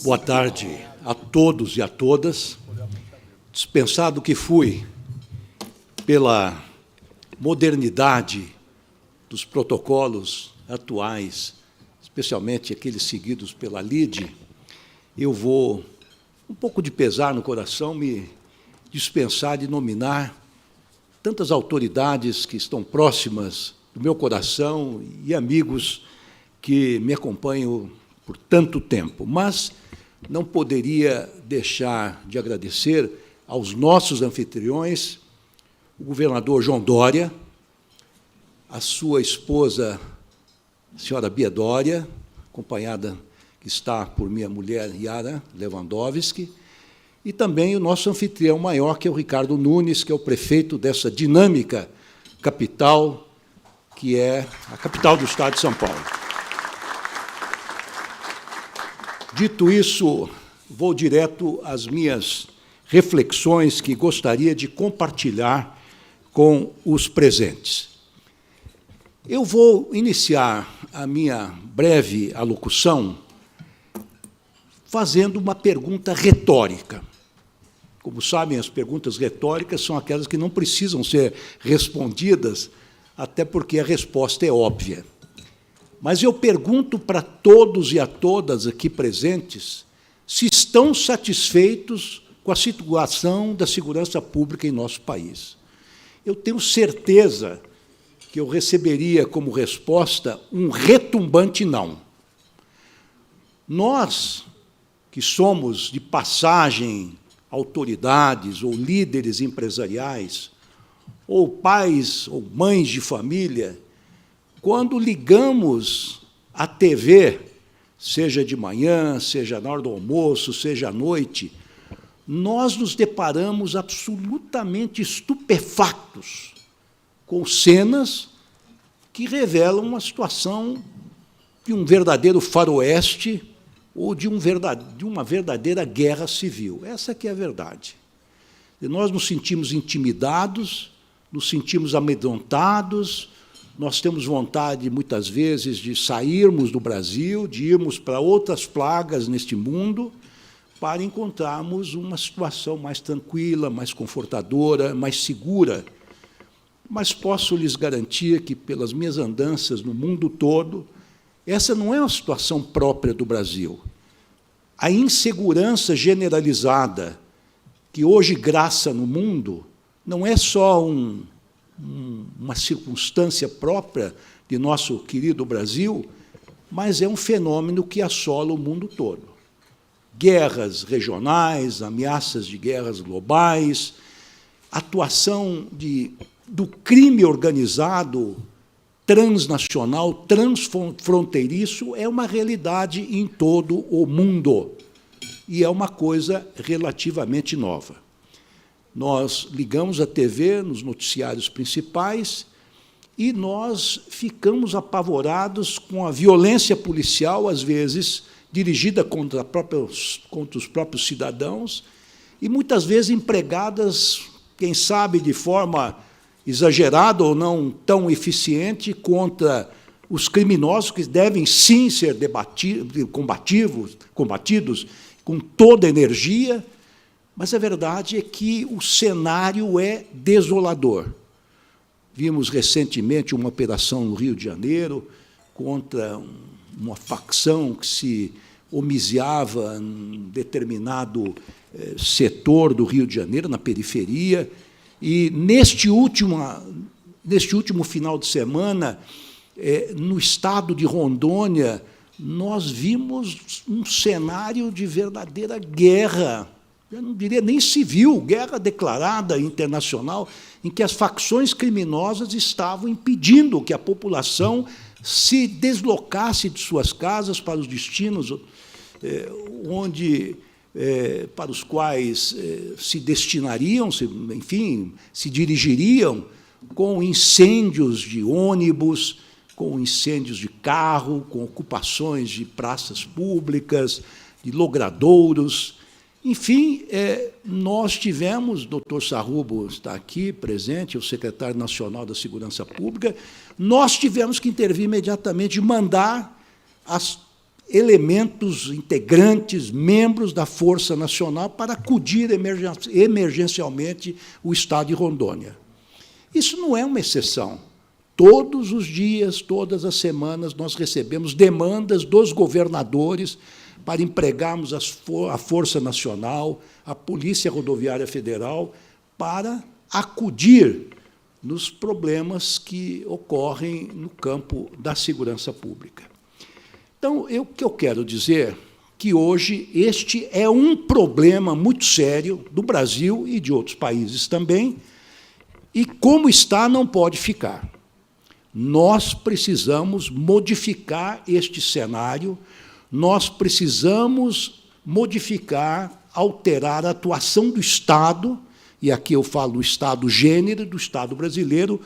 Boa tarde a todos e a todas. Dispensado que fui pela modernidade dos protocolos atuais, especialmente aqueles seguidos pela LIDE, eu vou, um pouco de pesar no coração, me dispensar de nominar tantas autoridades que estão próximas do meu coração e amigos que me acompanham por tanto tempo. Mas não poderia deixar de agradecer aos nossos anfitriões, o governador João Dória, a sua esposa, a senhora Bia Dória, acompanhada, que está por minha mulher, Yara Lewandowski, e também o nosso anfitrião maior, que é o Ricardo Nunes, que é o prefeito dessa dinâmica capital, que é a capital do Estado de São Paulo. Dito isso, vou direto às minhas reflexões que gostaria de compartilhar com os presentes. Eu vou iniciar a minha breve alocução fazendo uma pergunta retórica. Como sabem, as perguntas retóricas são aquelas que não precisam ser respondidas, até porque a resposta é óbvia. Mas eu pergunto para todos e a todas aqui presentes se estão satisfeitos com a situação da segurança pública em nosso país. Eu tenho certeza que eu receberia como resposta um retumbante não. Nós, que somos de passagem autoridades ou líderes empresariais, ou pais ou mães de família, quando ligamos a TV, seja de manhã, seja na hora do almoço, seja à noite, nós nos deparamos absolutamente estupefactos com cenas que revelam uma situação de um verdadeiro faroeste ou de uma verdadeira guerra civil. Essa que é a verdade. E nós nos sentimos intimidados, nos sentimos amedrontados, nós temos vontade, muitas vezes, de sairmos do Brasil, de irmos para outras plagas neste mundo, para encontrarmos uma situação mais tranquila, mais confortadora, mais segura. Mas posso lhes garantir que, pelas minhas andanças no mundo todo, essa não é uma situação própria do Brasil. A insegurança generalizada que hoje graça no mundo não é só uma circunstância própria de nosso querido Brasil, mas é um fenômeno que assola o mundo todo. Guerras regionais, ameaças de guerras globais, atuação do crime organizado transnacional, transfronteiriço, é uma realidade em todo o mundo, e é uma coisa relativamente nova. Nós ligamos a TV nos noticiários principais e nós ficamos apavorados com a violência policial, às vezes, dirigida contra os próprios cidadãos, e muitas vezes empregadas, quem sabe, de forma exagerada ou não tão eficiente, contra os criminosos, que devem, sim, ser combatidos com toda a energia. Mas a verdade é que o cenário é desolador. Vimos recentemente uma operação no Rio de Janeiro contra uma facção que se homiziava em determinado setor do Rio de Janeiro, na periferia, e neste último final de semana, no estado de Rondônia, nós vimos um cenário de verdadeira guerra, eu não diria nem civil, guerra declarada internacional, em que as facções criminosas estavam impedindo que a população se deslocasse de suas casas para os destinos para os quais se destinariam, enfim, se dirigiriam, com incêndios de ônibus, com incêndios de carro, com ocupações de praças públicas, de logradouros. Enfim, nós tivemos, o doutor Sarrubo está aqui presente, o secretário nacional da Segurança Pública, nós tivemos que intervir imediatamente, mandar elementos integrantes, membros da Força Nacional, para acudir emergencialmente o Estado de Rondônia. Isso não é uma exceção. Todos os dias, todas as semanas, nós recebemos demandas dos governadores para empregarmos a Força Nacional, a Polícia Rodoviária Federal, para acudir nos problemas que ocorrem no campo da segurança pública. Então, o que eu quero dizer que hoje este é um problema muito sério do Brasil e de outros países também, e como está, não pode ficar. Nós precisamos modificar este cenário, nós precisamos modificar, alterar a atuação do Estado, e aqui eu falo do Estado gênero, do Estado brasileiro,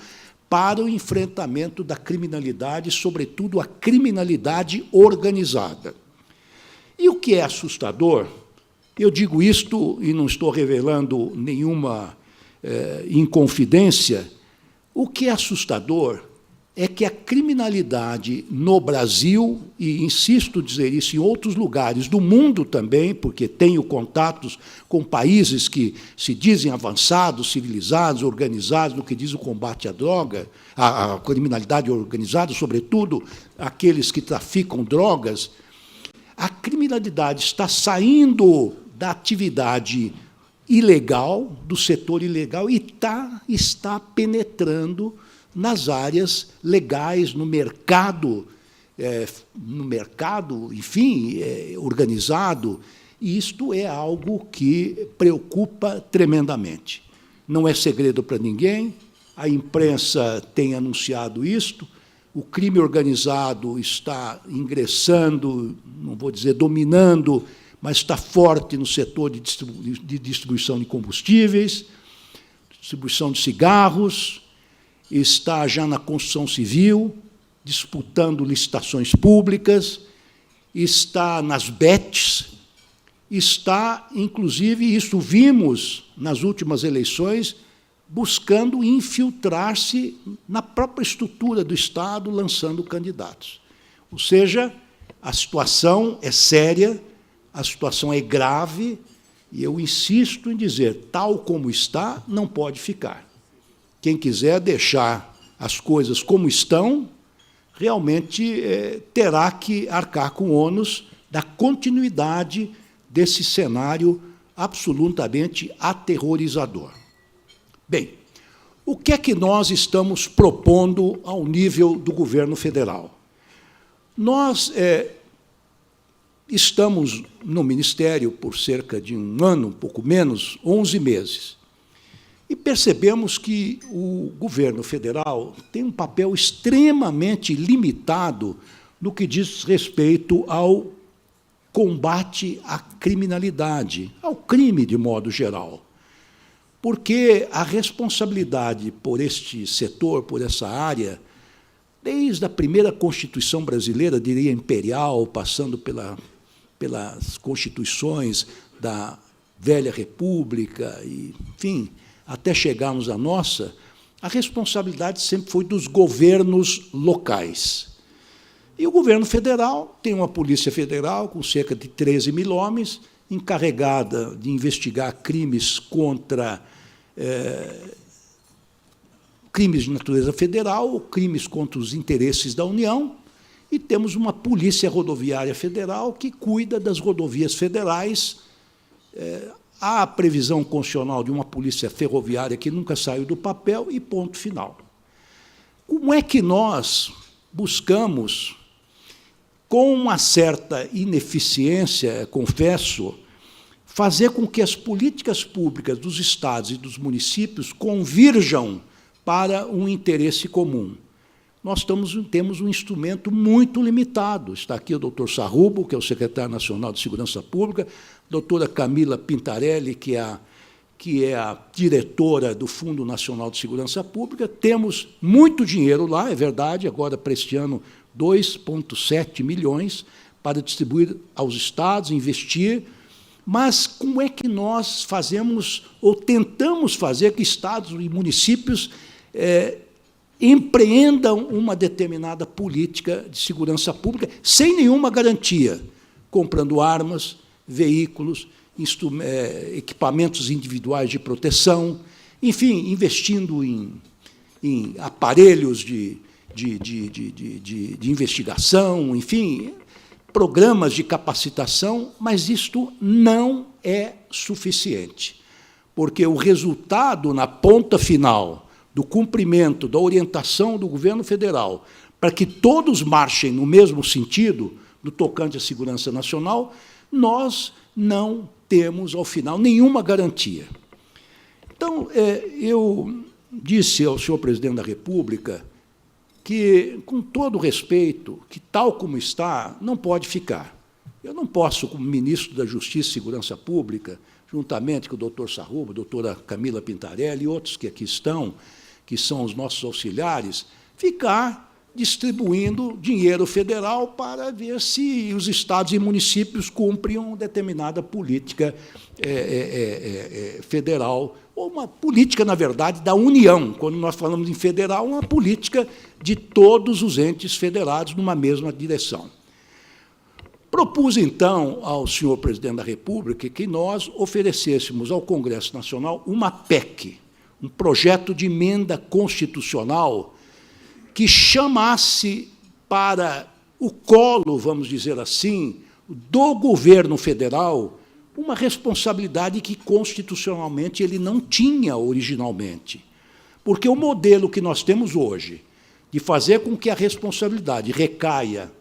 para o enfrentamento da criminalidade, sobretudo a criminalidade organizada. E o que é assustador, eu digo isto e não estou revelando nenhuma inconfidência, o que é assustador é que a criminalidade no Brasil, e insisto em dizer isso em outros lugares do mundo também, porque tenho contatos com países que se dizem avançados, civilizados, organizados no que diz o combate à droga, à criminalidade organizada, sobretudo aqueles que traficam drogas, a criminalidade está saindo da atividade ilegal, do setor ilegal, e está penetrando nas áreas legais, no mercado, enfim, organizado, e isto é algo que preocupa tremendamente. Não é segredo para ninguém, a imprensa tem anunciado isto, o crime organizado está ingressando, não vou dizer dominando, mas está forte no setor de distribuição de combustíveis, distribuição de cigarros, está já na construção civil, disputando licitações públicas, está nas bets, está, inclusive, isso vimos nas últimas eleições, buscando infiltrar-se na própria estrutura do Estado, lançando candidatos. Ou seja, a situação é séria, a situação é grave, e eu insisto em dizer, tal como está, não pode ficar. Quem quiser deixar as coisas como estão, realmente terá que arcar com o ônus da continuidade desse cenário absolutamente aterrorizador. Bem, o que é que nós estamos propondo ao nível do governo federal? Nós estamos no Ministério por cerca de um ano, um pouco menos, 11 meses, e percebemos que o governo federal tem um papel extremamente limitado no que diz respeito ao combate à criminalidade, ao crime de modo geral. Porque a responsabilidade por este setor, por essa área, desde a primeira Constituição brasileira, diria imperial, passando pelas constituições da velha República, e, enfim, até chegarmos à nossa, a responsabilidade sempre foi dos governos locais. E o governo federal tem uma Polícia Federal com cerca de 13 mil homens, encarregada de investigar crimes contra crimes de natureza federal, crimes contra os interesses da União, e temos uma Polícia Rodoviária Federal que cuida das rodovias federais. Há a previsão constitucional de uma polícia ferroviária que nunca saiu do papel e ponto final. Como é que nós buscamos, com uma certa ineficiência, confesso, fazer com que as políticas públicas dos estados e dos municípios convirjam para um interesse comum? Nós temos um instrumento muito limitado. Está aqui o doutor Sarrubo, que é o secretário nacional de Segurança Pública, a doutora Camila Pintarelli, que é a diretora do Fundo Nacional de Segurança Pública. Temos muito dinheiro lá, é verdade, agora, para este ano, 2,7 milhões para distribuir aos estados, investir, mas como é que nós fazemos, ou tentamos fazer, que estados e municípios empreendam uma determinada política de segurança pública sem nenhuma garantia, comprando armas, veículos, equipamentos individuais de proteção, enfim, investindo em aparelhos de investigação, enfim, programas de capacitação, mas isto não é suficiente, porque o resultado, na ponta final, do cumprimento da orientação do governo federal, para que todos marchem no mesmo sentido, no tocante à segurança nacional, nós não temos, ao final, nenhuma garantia. Então, eu disse ao senhor presidente da República que, com todo respeito, que, tal como está, não pode ficar. Eu não posso, como ministro da Justiça e Segurança Pública, juntamente com o doutor Sarrubo, a doutora Camila Pintarelli e outros que aqui estão, que são os nossos auxiliares, ficar distribuindo dinheiro federal para ver se os estados e municípios cumprem uma determinada política federal, ou uma política, na verdade, da União. Quando nós falamos em federal, uma política de todos os entes federados numa mesma direção. Propus, então, ao senhor presidente da República que nós oferecêssemos ao Congresso Nacional uma PEC, um projeto de emenda constitucional que chamasse para o colo, vamos dizer assim, do governo federal uma responsabilidade que, constitucionalmente, ele não tinha originalmente. Porque o modelo que nós temos hoje, de fazer com que a responsabilidade recaia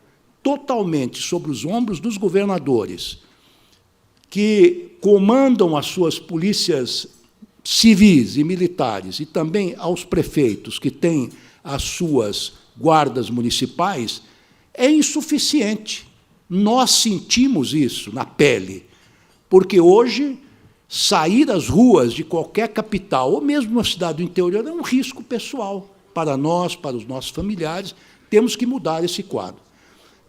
totalmente sobre os ombros dos governadores, que comandam as suas polícias civis e militares, e também aos prefeitos, que têm as suas guardas municipais, é insuficiente. Nós sentimos isso na pele, porque hoje sair às ruas de qualquer capital, ou mesmo uma cidade do interior, é um risco pessoal para nós, para os nossos familiares. Temos que mudar esse quadro.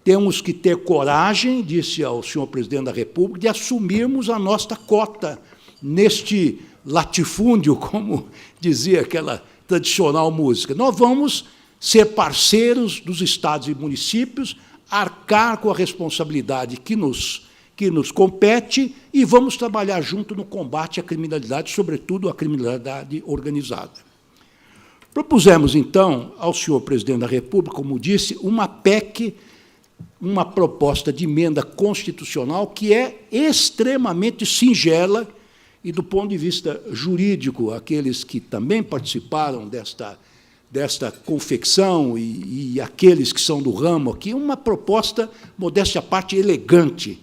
Temos que ter coragem, disse ao senhor presidente da República, de assumirmos a nossa cota neste latifúndio, como dizia aquela tradicional música. Nós vamos ser parceiros dos estados e municípios, arcar com a responsabilidade que nos compete e vamos trabalhar junto no combate à criminalidade, sobretudo à criminalidade organizada. Propusemos, então, ao senhor presidente da República, como disse, uma PEC, uma proposta de emenda constitucional que é extremamente singela e, do ponto de vista jurídico, aqueles que também participaram desta confecção e aqueles que são do ramo aqui, uma proposta, modéstia à parte, elegante,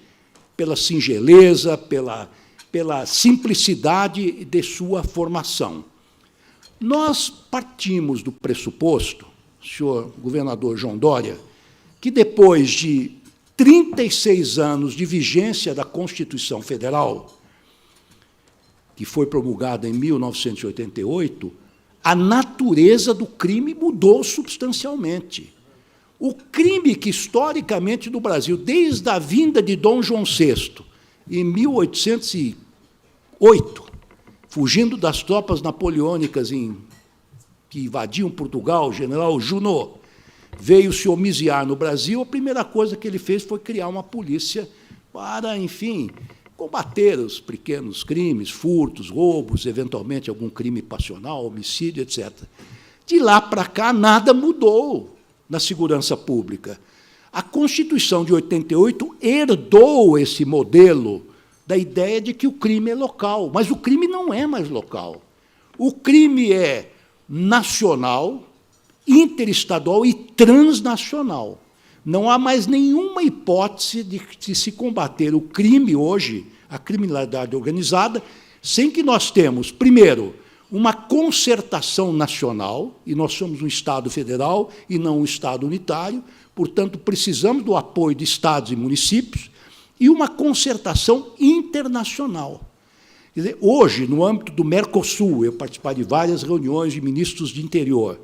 pela singeleza, pela simplicidade de sua formação. Nós partimos do pressuposto, senhor governador João Dória, que depois de 36 anos de vigência da Constituição Federal, que foi promulgada em 1988, a natureza do crime mudou substancialmente. O crime que, historicamente, no Brasil, desde a vinda de Dom João VI, em 1808, fugindo das tropas napoleônicas que invadiam Portugal, o general Junot, veio se homiziar no Brasil, a primeira coisa que ele fez foi criar uma polícia para, enfim, combater os pequenos crimes, furtos, roubos, eventualmente algum crime passional, homicídio, etc. De lá para cá, nada mudou na segurança pública. A Constituição de 88 herdou esse modelo da ideia de que o crime é local, mas o crime não é mais local. O crime é nacional, interestadual e transnacional. Não há mais nenhuma hipótese de se combater o crime hoje, a criminalidade organizada, sem que nós temos, primeiro, uma concertação nacional, e nós somos um Estado federal e não um Estado unitário, portanto, precisamos do apoio de estados e municípios, e uma concertação internacional. Quer dizer, hoje, no âmbito do Mercosul, eu participei de várias reuniões de ministros de interior,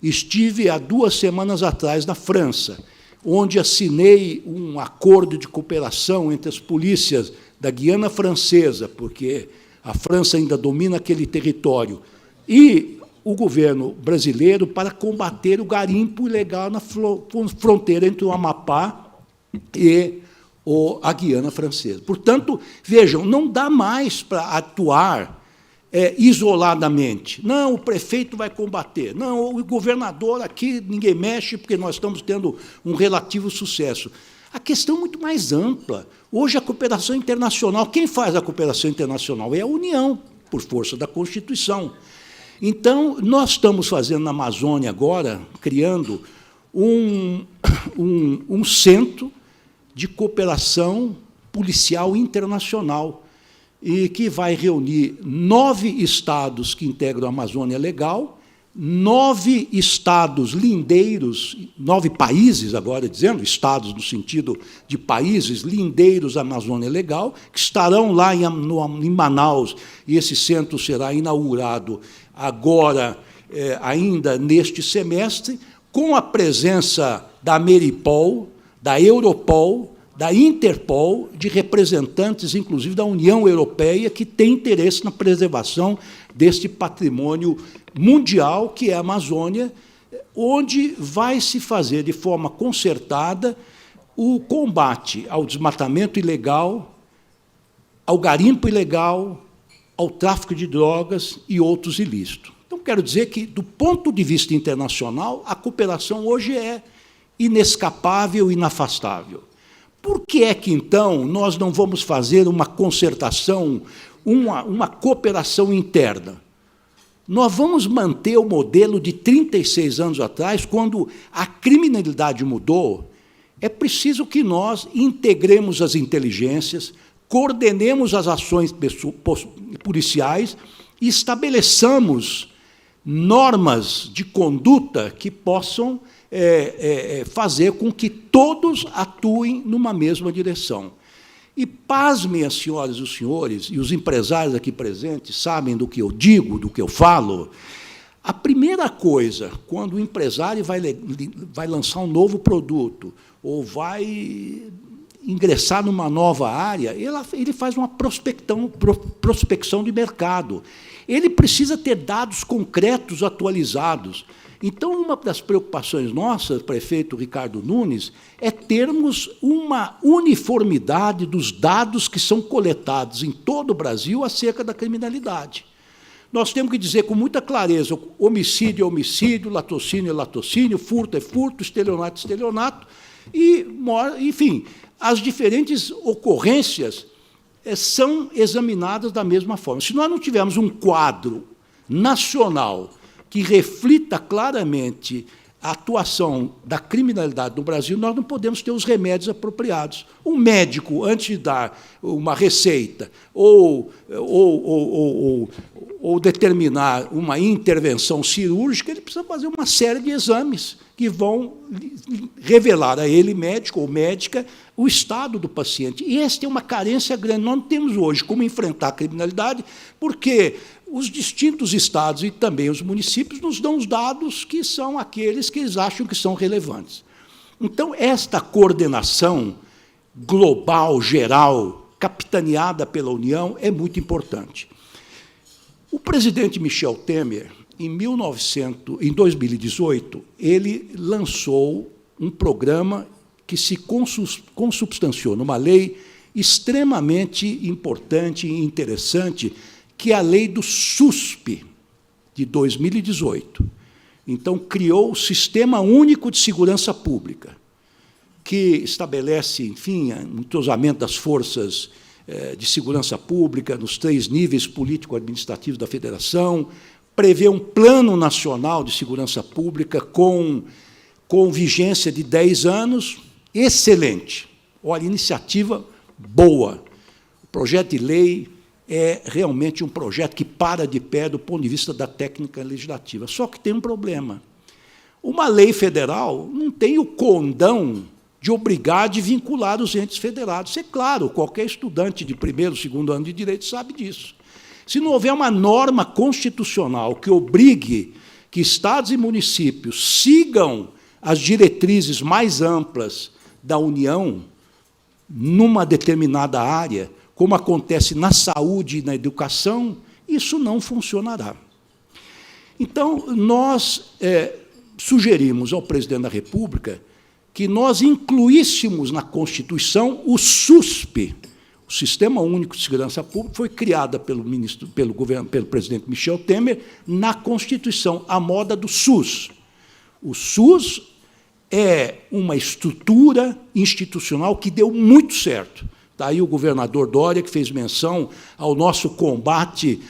estive há 2 semanas atrás na França, onde assinei um acordo de cooperação entre as polícias da Guiana Francesa, porque a França ainda domina aquele território, e o governo brasileiro para combater o garimpo ilegal na fronteira entre o Amapá e a Guiana Francesa. Portanto, vejam, não dá mais para atuar isoladamente. Não, o prefeito vai combater. Não, o governador aqui ninguém mexe porque nós estamos tendo um relativo sucesso. A questão é muito mais ampla. Hoje, a cooperação internacional, quem faz a cooperação internacional? É a União, por força da Constituição. Então, nós estamos fazendo na Amazônia agora, criando um centro de cooperação policial internacional, e que vai reunir 9 estados que integram a Amazônia Legal, 9 estados lindeiros, 9 países, agora dizendo, estados no sentido de países lindeiros à Amazônia Legal, que estarão lá em Manaus, e esse centro será inaugurado agora, ainda neste semestre, com a presença da Ameripol, da Europol, da Interpol, de representantes, inclusive, da União Europeia, que tem interesse na preservação deste patrimônio mundial, que é a Amazônia, onde vai se fazer de forma concertada o combate ao desmatamento ilegal, ao garimpo ilegal, ao tráfico de drogas e outros ilícitos. Então, quero dizer que, do ponto de vista internacional, a cooperação hoje é inescapável e inafastável. Por que é que, então, nós não vamos fazer uma concertação, uma cooperação interna? Nós vamos manter o modelo de 36 anos atrás, quando a criminalidade mudou. É preciso que nós integremos as inteligências, coordenemos as ações policiais e estabeleçamos normas de conduta que possam fazer com que todos atuem numa mesma direção. E pasmem as senhoras e os senhores, e os empresários aqui presentes sabem do que eu digo, do que eu falo. A primeira coisa, quando o empresário vai lançar um novo produto, ou vai ingressar numa nova área, ele faz uma prospecção de mercado. Ele precisa ter dados concretos atualizados. Então, uma das preocupações nossas, prefeito Ricardo Nunes, é termos uma uniformidade dos dados que são coletados em todo o Brasil acerca da criminalidade. Nós temos que dizer com muita clareza: homicídio é homicídio, latrocínio é latrocínio, furto é furto, estelionato é estelionato, e, enfim, as diferentes ocorrências são examinadas da mesma forma. Se nós não tivermos um quadro nacional que reflita claramente a atuação da criminalidade no Brasil, nós não podemos ter os remédios apropriados. Um médico, antes de dar uma receita ou determinar uma intervenção cirúrgica, ele precisa fazer uma série de exames que vão revelar a ele, médico ou médica, o estado do paciente. E essa é uma carência grande. Nós não temos hoje como enfrentar a criminalidade, porque os distintos estados e também os municípios nos dão os dados que são aqueles que eles acham que são relevantes. Então, esta coordenação global, geral, capitaneada pela União, é muito importante. O presidente Michel Temer, em 2018, ele lançou um programa que se consubstanciou numa lei extremamente importante e interessante, que é a lei do SUSP, de 2018. Então, criou o Sistema Único de Segurança Pública, que estabelece, enfim, o entrosamento das forças de segurança pública nos 3 níveis político-administrativos da Federação, prevê um Plano Nacional de Segurança Pública com vigência de 10 anos, excelente. Olha, iniciativa boa. O projeto de lei é realmente um projeto que para de pé do ponto de vista da técnica legislativa. Só que tem um problema. Uma lei federal não tem o condão de obrigar, de vincular os entes federados. Isso é claro, qualquer estudante de 1º, 2º ano de Direito sabe disso. Se não houver uma norma constitucional que obrigue que estados e municípios sigam as diretrizes mais amplas da União numa determinada área, como acontece na saúde e na educação, isso não funcionará. Então, nós sugerimos ao presidente da República que nós incluíssemos na Constituição o SUSP, o Sistema Único de Segurança Pública, foi criada pelo presidente Michel Temer na Constituição, à moda do SUS. O SUS é uma estrutura institucional que deu muito certo. Está aí o governador Dória, que fez menção ao nosso combate,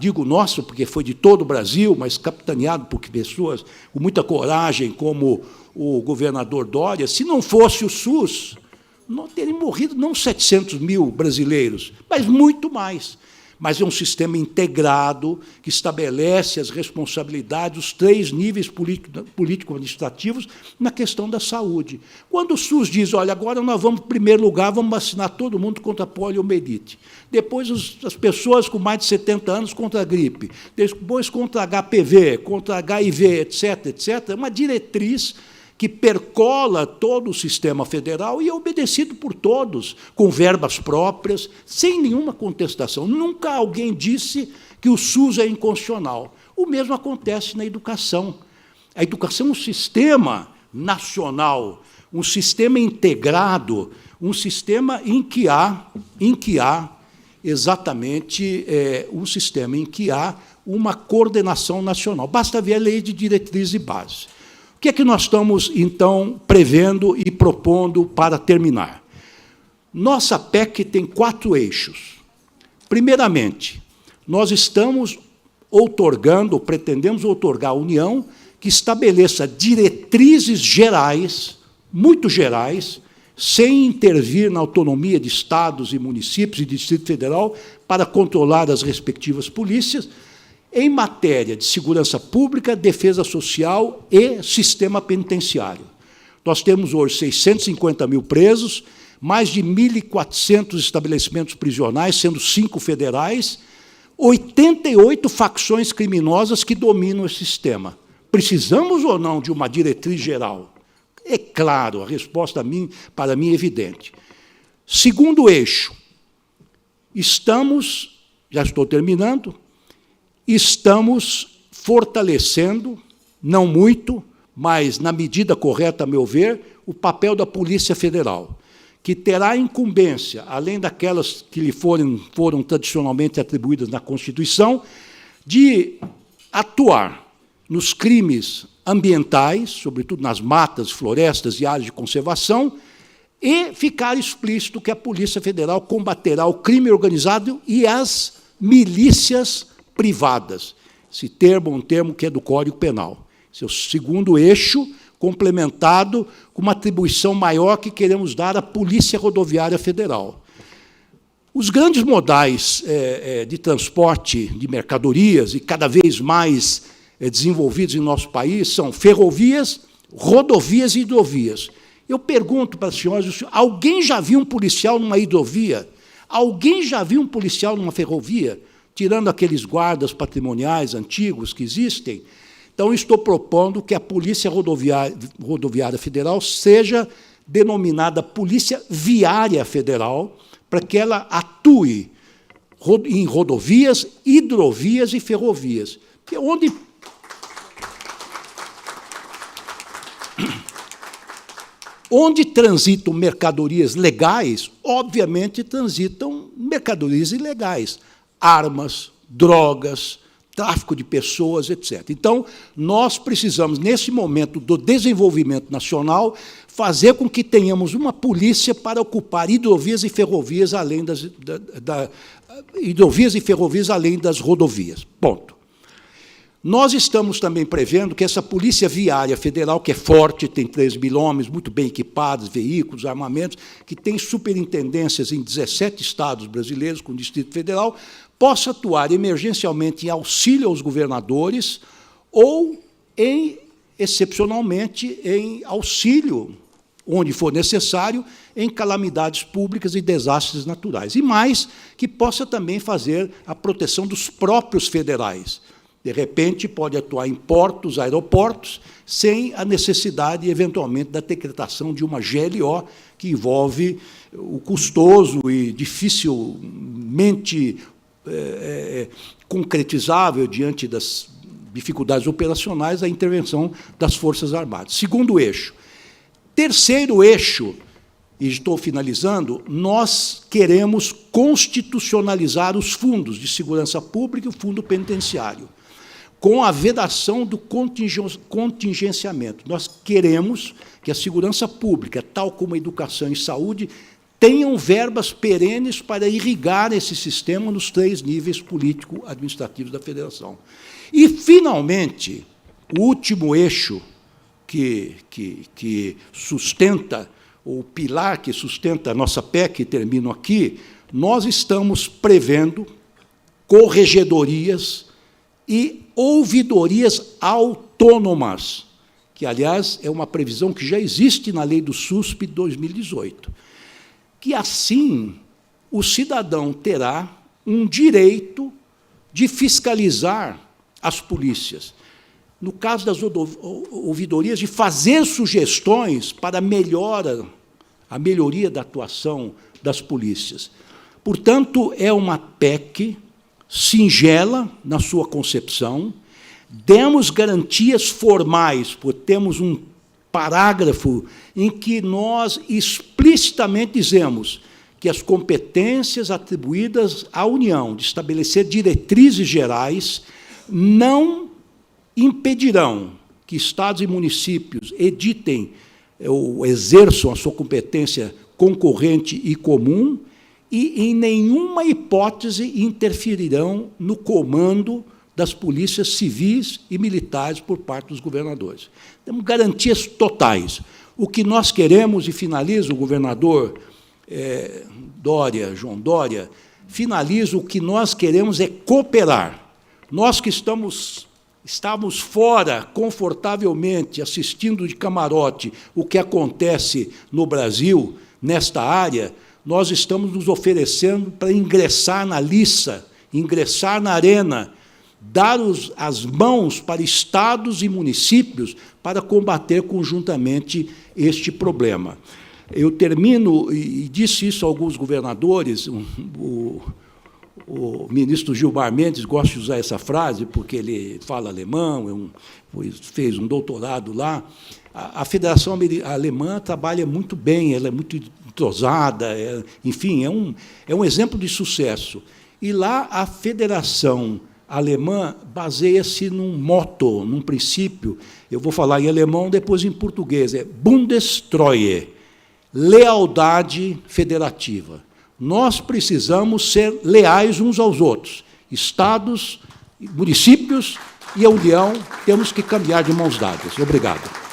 digo nosso, porque foi de todo o Brasil, mas capitaneado por pessoas com muita coragem, como o governador Dória. Se não fosse o SUS, não teriam morrido não 700 mil brasileiros, mas muito mais. Mas é um sistema integrado que estabelece as responsabilidades, os 3 níveis político-administrativos na questão da saúde. Quando o SUS diz, olha, agora nós vamos, em primeiro lugar, vamos vacinar todo mundo contra a poliomielite. Depois, as pessoas com mais de 70 anos contra a gripe. Depois, contra a HPV, contra a HIV, etc., etc. É uma diretriz que percola todo o sistema federal e é obedecido por todos, com verbas próprias, sem nenhuma contestação. Nunca alguém disse que o SUS é inconstitucional. O mesmo acontece na educação. A educação é um sistema nacional, um sistema integrado, um sistema em que há exatamente um sistema em que há uma coordenação nacional. Basta ver a lei de diretrizes e bases. O que é que nós estamos, então, prevendo e propondo para terminar? Nossa PEC tem 4 eixos. Primeiramente, nós estamos pretendemos outorgar à União que estabeleça diretrizes gerais, muito gerais, sem intervir na autonomia de estados e municípios e Distrito Federal para controlar as respectivas polícias, em matéria de segurança pública, defesa social e sistema penitenciário. Nós temos hoje 650 mil presos, mais de 1.400 estabelecimentos prisionais, sendo 5 federais, 88 facções criminosas que dominam esse sistema. Precisamos ou não de uma diretriz geral? É claro, a resposta para mim é evidente. Segundo eixo, já estou terminando, estamos fortalecendo, não muito, mas na medida correta, a meu ver, o papel da Polícia Federal, que terá a incumbência, além daquelas que lhe foram tradicionalmente atribuídas na Constituição, de atuar nos crimes ambientais, sobretudo nas matas, florestas e áreas de conservação, e ficar explícito que a Polícia Federal combaterá o crime organizado e as milícias privadas. Esse termo é um termo que é do Código Penal. Esse é o segundo eixo, complementado com uma atribuição maior que queremos dar à Polícia Rodoviária Federal. Os grandes modais de transporte de mercadorias, e cada vez mais desenvolvidos em nosso país, são ferrovias, rodovias e hidrovias. Eu pergunto para as senhoras, alguém já viu um policial numa hidrovia? Alguém já viu um policial numa ferrovia? Tirando aqueles guardas patrimoniais antigos que existem. Então, estou propondo que a Polícia Rodoviária Federal seja denominada Polícia Viária Federal, para que ela atue em rodovias, hidrovias e ferrovias. Que é onde transitam mercadorias legais, obviamente transitam mercadorias ilegais. Armas, drogas, tráfico de pessoas, etc. Então, nós precisamos, nesse momento do desenvolvimento nacional, fazer com que tenhamos uma polícia para ocupar hidrovias e ferrovias além das rodovias. Ponto. Nós estamos também prevendo que essa Polícia Viária Federal, que é forte, tem 3.000 homens, muito bem equipados, veículos, armamentos, que tem superintendências em 17 estados brasileiros, com o Distrito Federal, possa atuar emergencialmente em auxílio aos governadores ou, excepcionalmente, em auxílio, onde for necessário, em calamidades públicas e desastres naturais. E mais, que possa também fazer a proteção dos próprios federais. De repente, pode atuar em portos, aeroportos, sem a necessidade, eventualmente, da decretação de uma GLO, que envolve o custoso e dificilmente concretizável diante dificuldades operacionais, a intervenção das Forças Armadas. Segundo eixo. Terceiro eixo, e estou finalizando, nós queremos constitucionalizar os fundos de segurança pública e o fundo penitenciário, com a vedação do contingenciamento. Nós queremos que a segurança pública, tal como a educação e saúde, tenham verbas perenes para irrigar esse sistema nos 3 níveis político-administrativos da Federação. E, finalmente, o último eixo que sustenta, o pilar que sustenta a nossa PEC, e termino aqui, nós estamos prevendo corregedorias e ouvidorias autônomas, que, aliás, é uma previsão que já existe na lei do SUSP de 2018, que, assim, o cidadão terá um direito de fiscalizar as polícias. No caso das ouvidorias, de fazer sugestões para a melhoria da atuação das polícias. Portanto, é uma PEC singela na sua concepção, demos garantias formais, porque temos um parágrafo em que nós explicitamente dizemos que as competências atribuídas à União de estabelecer diretrizes gerais não impedirão que estados e municípios editem ou exerçam a sua competência concorrente e comum e, em nenhuma hipótese, interferirão no comando das polícias civis e militares por parte dos governadores. Temos garantias totais. O que nós queremos, e finaliza o governador João Dória, finaliza, o que nós queremos é cooperar. Nós que estamos fora, confortavelmente, assistindo de camarote o que acontece no Brasil, nesta área, nós estamos nos oferecendo para ingressar na liça, ingressar na arena, dar as mãos para estados e municípios para combater conjuntamente este problema. Eu termino, e disse isso a alguns governadores, o ministro Gilmar Mendes gosta de usar essa frase, porque ele fala alemão, fez um doutorado lá. A Federação Alemã trabalha muito bem, ela é muito entrosada, enfim, é um exemplo de sucesso. E lá a Federação Alemã baseia-se num motto, num princípio, eu vou falar em alemão, depois em português, é Bundestreue, lealdade federativa. Nós precisamos ser leais uns aos outros. Estados, municípios e a União temos que caminhar de mãos dadas. Obrigado.